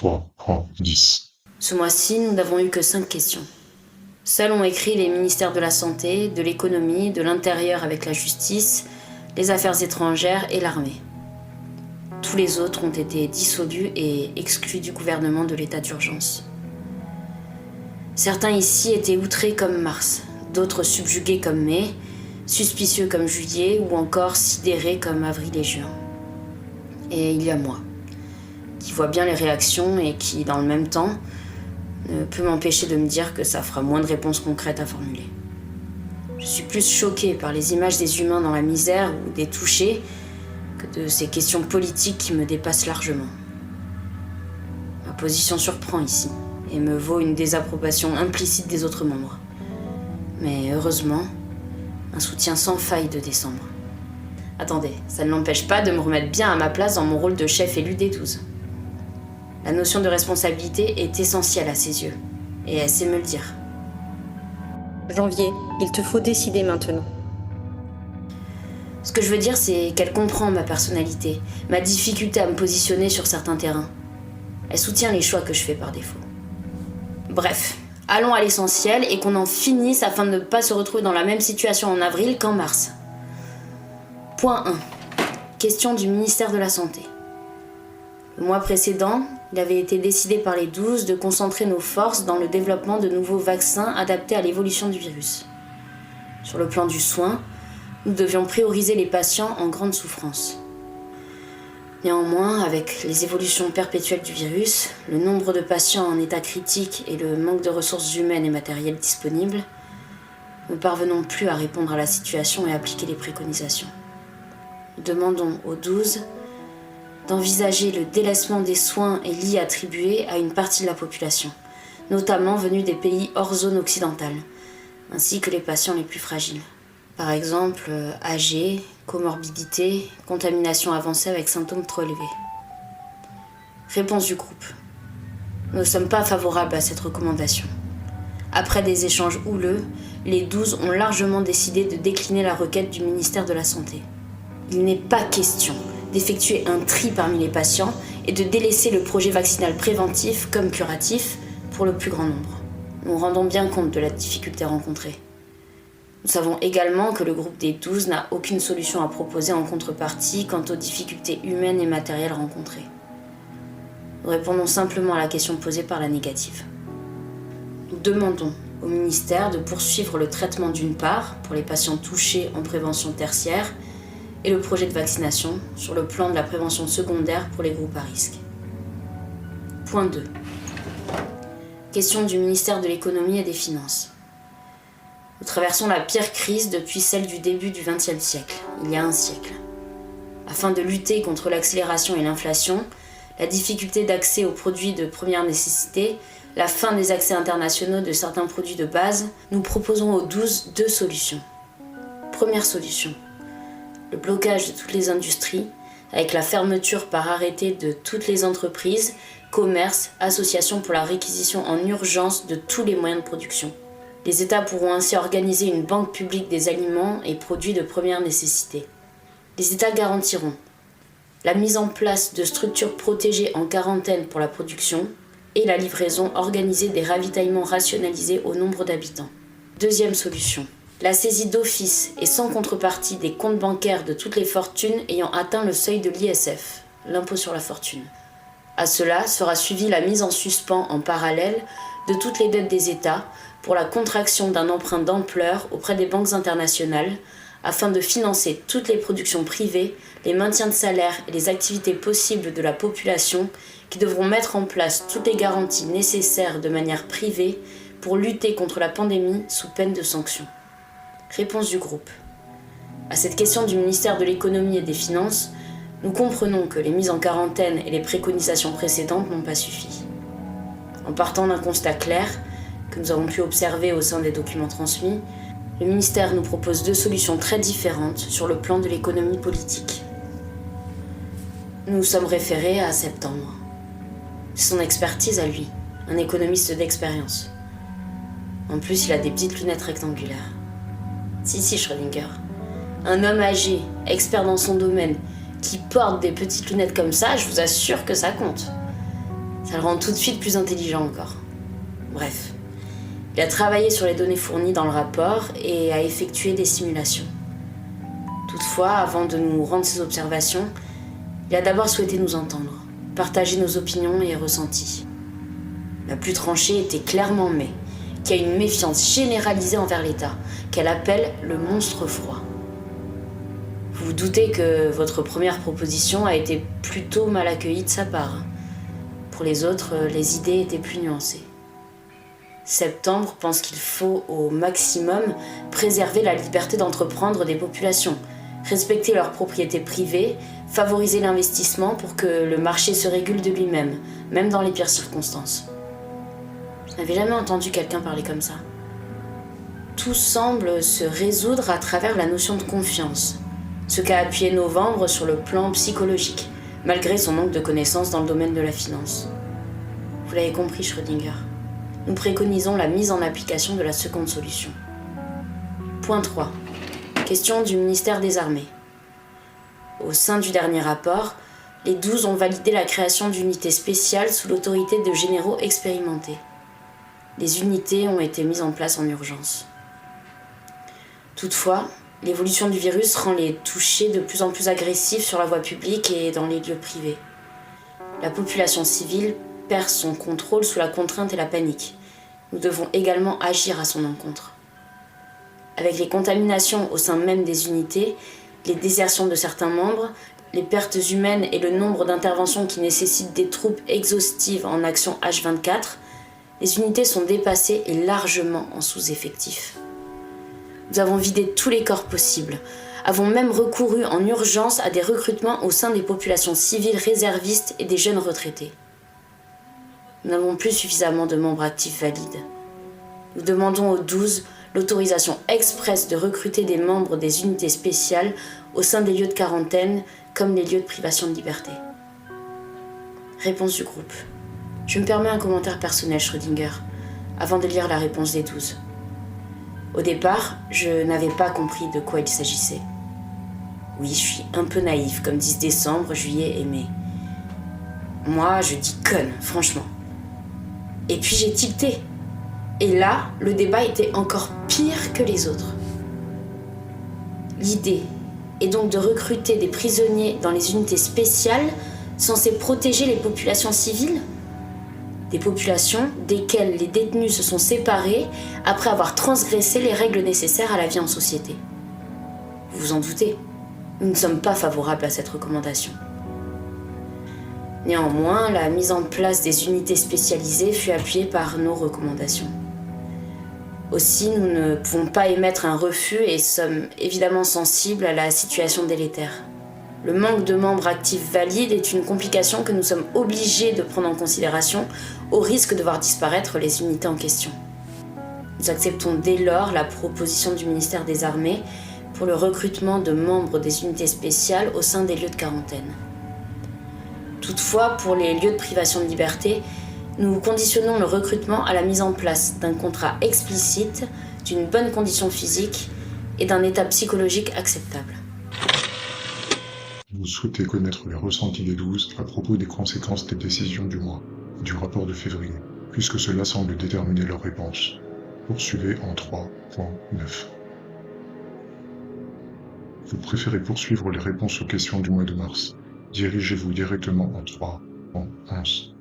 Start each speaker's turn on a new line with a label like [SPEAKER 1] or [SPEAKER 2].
[SPEAKER 1] 3, 10.
[SPEAKER 2] Ce mois-ci, nous n'avons eu que 5 questions. Seuls ont écrit les ministères de la Santé, de l'Économie, de l'Intérieur avec la Justice, les Affaires étrangères et l'armée. Tous les autres ont été dissolus et exclus du gouvernement de l'état d'urgence. Certains ici étaient outrés comme mars, d'autres subjugués comme mai, suspicieux comme juillet ou encore sidérés comme avril et juin. Et il y a moi, qui vois bien les réactions et qui, dans le même temps, ne peut m'empêcher de me dire que ça fera moins de réponses concrètes à formuler. Je suis plus choquée par les images des humains dans la misère ou des touchés que de ces questions politiques qui me dépassent largement. Ma position surprend ici et me vaut une désapprobation implicite des autres membres. Mais heureusement, un soutien sans faille de décembre. Attendez, ça ne l'empêche pas de me remettre bien à ma place dans mon rôle de chef élu des 12. La notion de responsabilité est essentielle à ses yeux, et elle sait me le dire.
[SPEAKER 3] Janvier, il te faut décider maintenant.
[SPEAKER 2] Ce que je veux dire, c'est qu'elle comprend ma personnalité, ma difficulté à me positionner sur certains terrains. Elle soutient les choix que je fais par défaut. Bref, allons à l'essentiel et qu'on en finisse afin de ne pas se retrouver dans la même situation en avril qu'en mars. Point 1. Question du ministère de la Santé. Le mois précédent, il avait été décidé par les 12 de concentrer nos forces dans le développement de nouveaux vaccins adaptés à l'évolution du virus. Sur le plan du soin, nous devions prioriser les patients en grande souffrance. Néanmoins, avec les évolutions perpétuelles du virus, le nombre de patients en état critique et le manque de ressources humaines et matérielles disponibles, nous ne parvenons plus à répondre à la situation et appliquer les préconisations. Nous demandons aux 12 d'envisager le délaissement des soins et lits attribués à une partie de la population, notamment venus des pays hors zone occidentale, ainsi que les patients les plus fragiles. Par exemple, âgés, comorbidité, contamination avancée avec symptômes trop élevés. Réponse du groupe. Nous ne sommes pas favorables à cette recommandation. Après des échanges houleux, les 12 ont largement décidé de décliner la requête du ministère de la Santé. Il n'est pas question d'effectuer un tri parmi les patients et de délaisser le projet vaccinal préventif comme curatif pour le plus grand nombre. Nous rendons bien compte de la difficulté rencontrée. Nous savons également que le groupe des 12 n'a aucune solution à proposer en contrepartie quant aux difficultés humaines et matérielles rencontrées. Nous répondons simplement à la question posée par la négative. Nous demandons au ministère de poursuivre le traitement d'une part pour les patients touchés en prévention tertiaire et le projet de vaccination sur le plan de la prévention secondaire pour les groupes à risque. Point 2. Question du ministère de l'Économie et des Finances. Nous traversons la pire crise depuis celle du début du XXe siècle, il y a un siècle. Afin de lutter contre l'accélération et l'inflation, la difficulté d'accès aux produits de première nécessité, la fin des accès internationaux de certains produits de base, nous proposons aux 12 deux solutions. Première solution, le blocage de toutes les industries, avec la fermeture par arrêté de toutes les entreprises, commerces, associations pour la réquisition en urgence de tous les moyens de production. Les États pourront ainsi organiser une banque publique des aliments et produits de première nécessité. Les États garantiront la mise en place de structures protégées en quarantaine pour la production et la livraison organisée des ravitaillements rationalisés au nombre d'habitants. Deuxième solution, la saisie d'office et sans contrepartie des comptes bancaires de toutes les fortunes ayant atteint le seuil de l'ISF, l'impôt sur la fortune. À cela sera suivie la mise en suspens en parallèle de toutes les dettes des États pour la contraction d'un emprunt d'ampleur auprès des banques internationales afin de financer toutes les productions privées, les maintiens de salaire et les activités possibles de la population qui devront mettre en place toutes les garanties nécessaires de manière privée pour lutter contre la pandémie sous peine de sanctions. Réponse du groupe. À cette question du ministère de l'Économie et des Finances, nous comprenons que les mises en quarantaine et les préconisations précédentes n'ont pas suffi. En partant d'un constat clair, que nous avons pu observer au sein des documents transmis, le ministère nous propose deux solutions très différentes sur le plan de l'économie politique. Nous sommes référés à septembre. C'est son expertise à lui, un économiste d'expérience. En plus, il a des petites lunettes rectangulaires. Si, Schrödinger. Un homme âgé, expert dans son domaine, qui porte des petites lunettes comme ça, je vous assure que ça compte. Ça le rend tout de suite plus intelligent encore. Bref. Il a travaillé sur les données fournies dans le rapport et a effectué des simulations. Toutefois, avant de nous rendre ses observations, il a d'abord souhaité nous entendre, partager nos opinions et ressentis. La plus tranchée était clairement May, qui a une méfiance généralisée envers l'État, qu'elle appelle le monstre froid. Vous vous doutez que votre première proposition a été plutôt mal accueillie de sa part. Pour les autres, les idées étaient plus nuancées. Septembre pense qu'il faut au maximum préserver la liberté d'entreprendre des populations, respecter leurs propriétés privées, favoriser l'investissement pour que le marché se régule de lui-même, même dans les pires circonstances. Je n'avais jamais entendu quelqu'un parler comme ça. Tout semble se résoudre à travers la notion de confiance, ce qu'a appuyé Novembre sur le plan psychologique, malgré son manque de connaissances dans le domaine de la finance. Vous l'avez compris, Schrödinger. Nous préconisons la mise en application de la seconde solution. Point 3. Question du ministère des Armées. Au sein du dernier rapport, les 12 ont validé la création d'unités spéciales sous l'autorité de généraux expérimentés. Les unités ont été mises en place en urgence. Toutefois, l'évolution du virus rend les touchés de plus en plus agressifs sur la voie publique et dans les lieux privés. La population civile perd son contrôle sous la contrainte et la panique. Nous devons également agir à son encontre. Avec les contaminations au sein même des unités, les désertions de certains membres, les pertes humaines et le nombre d'interventions qui nécessitent des troupes exhaustives en action H24, les unités sont dépassées et largement en sous-effectif. Nous avons vidé tous les corps possibles, avons même recouru en urgence à des recrutements au sein des populations civiles réservistes et des jeunes retraités. Nous n'avons plus suffisamment de membres actifs valides. Nous demandons aux 12 l'autorisation expresse de recruter des membres des unités spéciales au sein des lieux de quarantaine comme les lieux de privation de liberté. Réponse du groupe. Je me permets un commentaire personnel, Schrödinger, avant de lire la réponse des 12. Au départ, je n'avais pas compris de quoi il s'agissait. Oui, je suis un peu naïf, comme disent décembre, juillet et mai. Moi, je dis conne, franchement. Et puis j'ai tilté. Et là, le débat était encore pire que les autres. L'idée est donc de recruter des prisonniers dans les unités spéciales censées protéger les populations civiles ? Des populations desquelles les détenus se sont séparés après avoir transgressé les règles nécessaires à la vie en société. Vous vous en doutez, nous ne sommes pas favorables à cette recommandation. Néanmoins, la mise en place des unités spécialisées fut appuyée par nos recommandations. Aussi, nous ne pouvons pas émettre un refus et sommes évidemment sensibles à la situation délétère. Le manque de membres actifs valides est une complication que nous sommes obligés de prendre en considération au risque de voir disparaître les unités en question. Nous acceptons dès lors la proposition du ministère des Armées pour le recrutement de membres des unités spéciales au sein des lieux de quarantaine. Toutefois, pour les lieux de privation de liberté, nous conditionnons le recrutement à la mise en place d'un contrat explicite, d'une bonne condition physique et d'un état psychologique acceptable.
[SPEAKER 1] Vous souhaitez connaître les ressentis des 12 à propos des conséquences des décisions du mois, du rapport de février, puisque cela semble déterminer leur réponse. Poursuivez en 3.9. Vous préférez poursuivre les réponses aux questions du mois de mars. Dirigez-vous directement en 3.11.